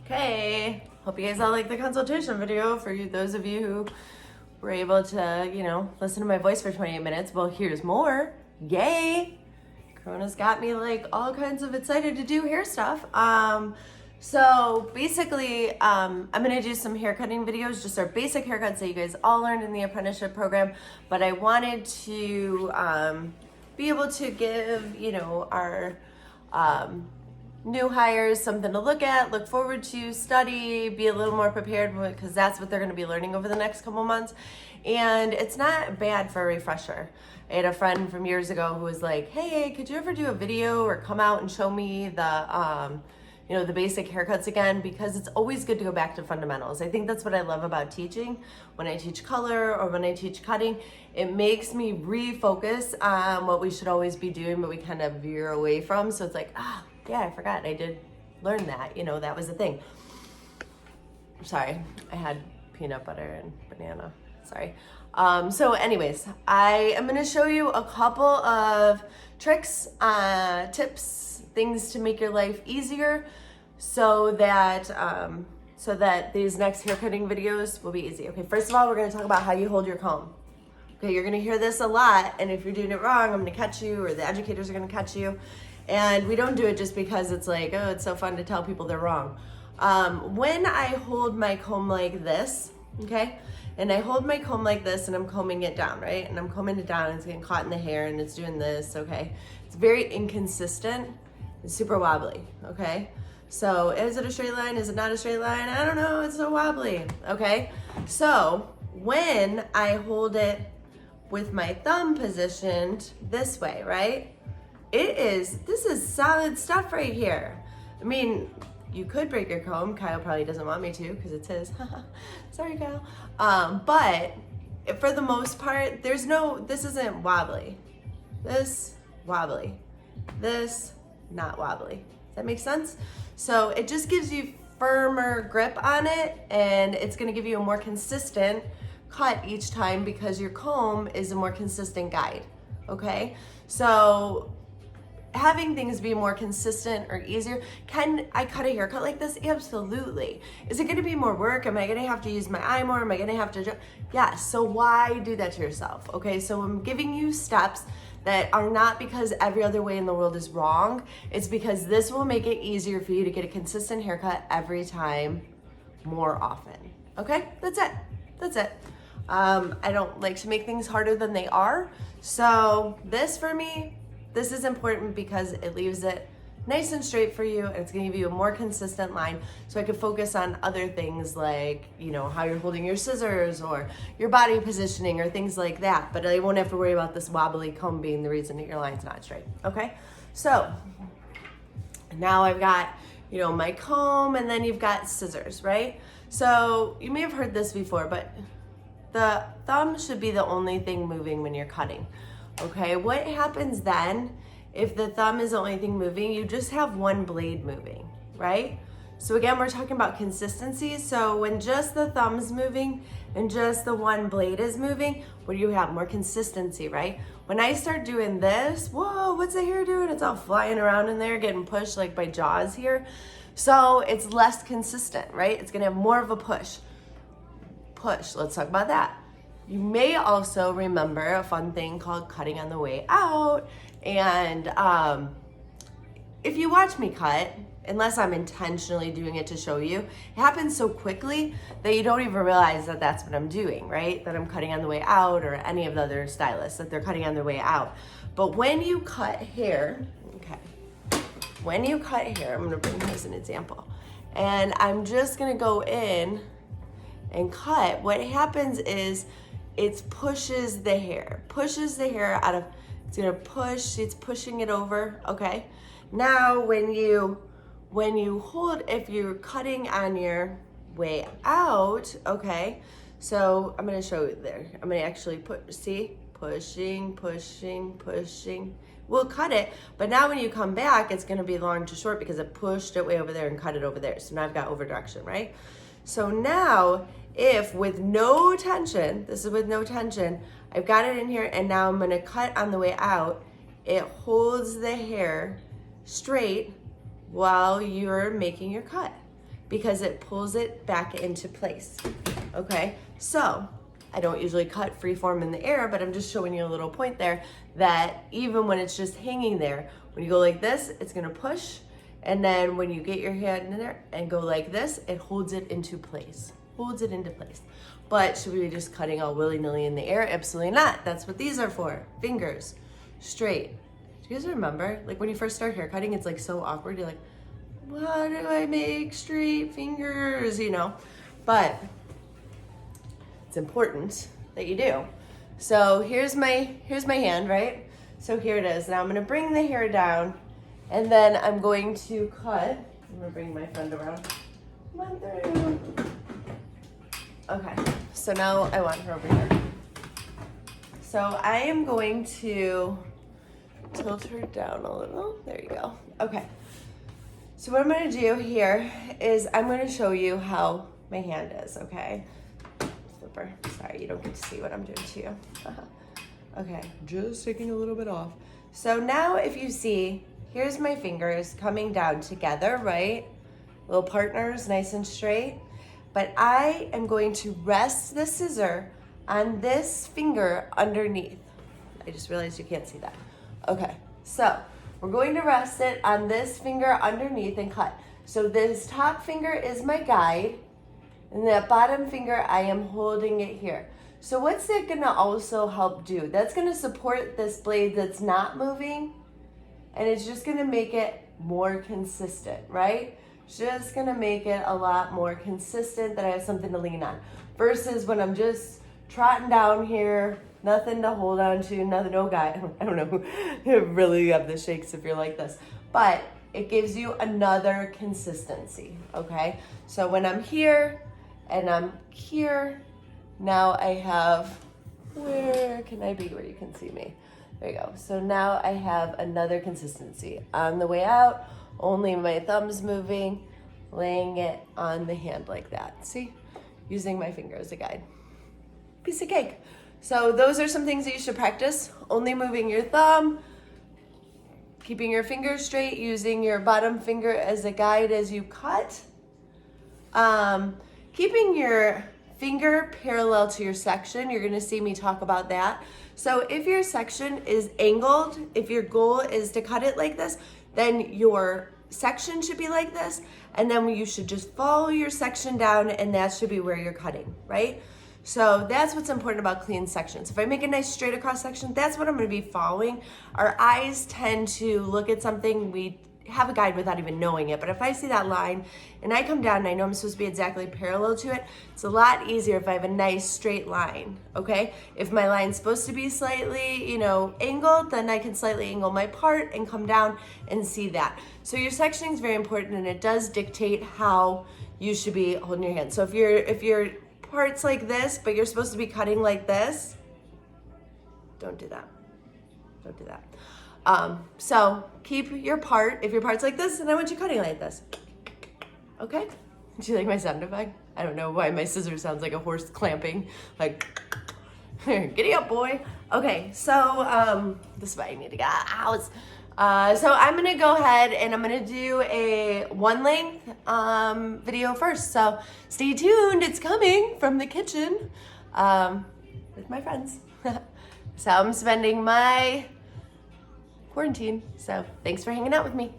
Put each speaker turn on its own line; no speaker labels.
Okay, hope you guys all like the consultation video. For those of you who were able to, listen to my voice for 28 minutes, well, here's more. Yay! Corona's got me like all kinds of excited to do hair stuff. So basically, I'm gonna do some hair cutting videos, just our basic haircuts that you guys all learned in the apprenticeship program. But I wanted to be able to give, our new hires something to look at, look forward to, study, be a little more prepared, because that's what they're going to be learning over the next couple months. And it's not bad for a refresher. I had a friend from years ago who was like, hey, could you ever do a video or come out and show me the basic haircuts again? Because it's always good to go back to fundamentals. I think that's what I love about teaching. When I teach color or when I teach cutting, it makes me refocus on what we should always be doing, but we kind of veer away from. So it's like, yeah, I forgot I did learn that, that was the thing. Sorry, I had peanut butter and banana, sorry. So anyways, I am gonna show you a couple of tricks, tips, things to make your life easier so that these next haircutting videos will be easy. Okay, first of all, we're gonna talk about how you hold your comb. Okay, you're gonna hear this a lot, and if you're doing it wrong, I'm gonna catch you, or the educators are gonna catch you. And we don't do it just because it's like, oh, it's so fun to tell people they're wrong. When I hold my comb like this, okay, and I hold my comb like this and I'm combing it down, right? And I'm combing it down and it's getting caught in the hair and it's doing this, okay? It's very inconsistent. It's super wobbly, okay? So is it a straight line? Is it not a straight line? I don't know, it's so wobbly, okay? So when I hold it with my thumb positioned this way, right? This is solid stuff right here. I mean, you could break your comb. Kyle probably doesn't want me to because it's his. Sorry, Kyle. But for the most part, this isn't wobbly. This, wobbly. This, not wobbly. Does that make sense? So it just gives you firmer grip on it, and it's gonna give you a more consistent cut each time because your comb is a more consistent guide, okay? So having things be more consistent or easier. Can I cut a haircut like this? Absolutely. Is it gonna be more work? Am I gonna have to use my eye more? Am I gonna have to, yes, so why do that to yourself, okay? So I'm giving you steps that are not because every other way in the world is wrong. It's because this will make it easier for you to get a consistent haircut every time more often, okay? That's it. I don't like to make things harder than they are. So this for me, this is important because it leaves it nice and straight for you, and it's gonna give you a more consistent line so I can focus on other things like, how you're holding your scissors or your body positioning or things like that. But I won't have to worry about this wobbly comb being the reason that your line's not straight, okay? So now I've got, my comb, and then you've got scissors, right? So you may have heard this before, but the thumb should be the only thing moving when you're cutting. Okay, what happens then if the thumb is the only thing moving? You just have one blade moving, right? So again, we're talking about consistency. So when just the thumb's moving and just the one blade is moving, what do you have? More consistency, right? When I start doing this, whoa, what's the hair doing? It's all flying around in there, getting pushed like by jaws here. So it's less consistent, right? It's gonna have more of a push. Let's talk about that. You may also remember a fun thing called cutting on the way out. And if you watch me cut, unless I'm intentionally doing it to show you, it happens so quickly that you don't even realize that that's what I'm doing, right? That I'm cutting on the way out, or any of the other stylists, that they're cutting on their way out. But when you cut hair, okay, I'm gonna bring you as an example. And I'm just gonna go in and cut. What happens is it pushes the hair out of, it's pushing it over, okay? Now when you hold, if you're cutting on your way out, okay? So I'm gonna show you there. I'm gonna actually pushing. We'll cut it, but now when you come back, it's gonna be long to short because it pushed it way over there and cut it over there. So now I've got over direction, right? So now, if with no tension, this is with no tension, I've got it in here, and now I'm gonna cut on the way out, it holds the hair straight while you're making your cut. because it pulls it back into place, okay? So I don't usually cut freeform in the air, but I'm just showing you a little point there that even when it's just hanging there, when you go like this, it's gonna push, and then when you get your hand in there and go like this, it holds it into place, But should we be just cutting all willy-nilly in the air? Absolutely not. That's what these are for, fingers, straight. Do you guys remember, like when you first start hair cutting, it's like so awkward. You're like, how do I make straight fingers, you know? But it's important that you do. So here's my hand, right? So here it is. Now I'm gonna bring the hair down, and then I'm going to cut. I'm gonna bring my friend around. Come on through. Okay, so now I want her over here. So I am going to tilt her down a little. There you go. Okay. So what I'm gonna do here is I'm gonna show you how my hand is, okay? Flipper, sorry, you don't get to see what I'm doing to you. Okay, just taking a little bit off. So now if you see, here's my fingers coming down together, right? Little partners, nice and straight. But I am going to rest the scissor on this finger underneath. I just realized you can't see that. Okay, so we're going to rest it on this finger underneath and cut. So this top finger is my guide, and that bottom finger, I am holding it here. So what's that gonna also help do? That's gonna support this blade that's not moving, and it's just gonna make it more consistent, right? Just gonna make it a lot more consistent, that I have something to lean on. Versus when I'm just trotting down here, nothing to hold on to, nothing, no guide. I don't know, you really have the shakes if you're like this. But it gives you another consistency, okay? So when I'm here and I'm here, now I have, where can I be where you can see me? There you go. So now I have another consistency. On the way out, only my thumb's moving, laying it on the hand like that. See? Using my finger as a guide. Piece of cake. So those are some things that you should practice. Only moving your thumb, keeping your fingers straight, using your bottom finger as a guide as you cut. Keeping your finger parallel to your section. You're gonna see me talk about that. So if your section is angled, if your goal is to cut it like this, then your section should be like this, and then you should just follow your section down, and that should be where you're cutting, right? So that's what's important about clean sections. If I make a nice straight across section, that's what I'm gonna be following. Our eyes tend to look at something, we have a guide without even knowing it, but if I see that line and I come down and I know I'm supposed to be exactly parallel to it, it's a lot easier if I have a nice straight line, okay? If my line's supposed to be slightly, you know, angled, then I can slightly angle my part and come down and see that. So your sectioning is very important, and it does dictate how you should be holding your hand. So if your part's like this, but you're supposed to be cutting like this, don't do that. Don't do that. So keep your part, if your part's like this, and I want you cutting like this. Okay? Do you like my sound effect? I don't know why my scissors sounds like a horse clamping, like, giddy up, boy. Okay, so this is why I need to get out. So I'm gonna go ahead and I'm gonna do a one length video first. So stay tuned, it's coming from the kitchen with my friends. So I'm spending my quarantine. So thanks for hanging out with me.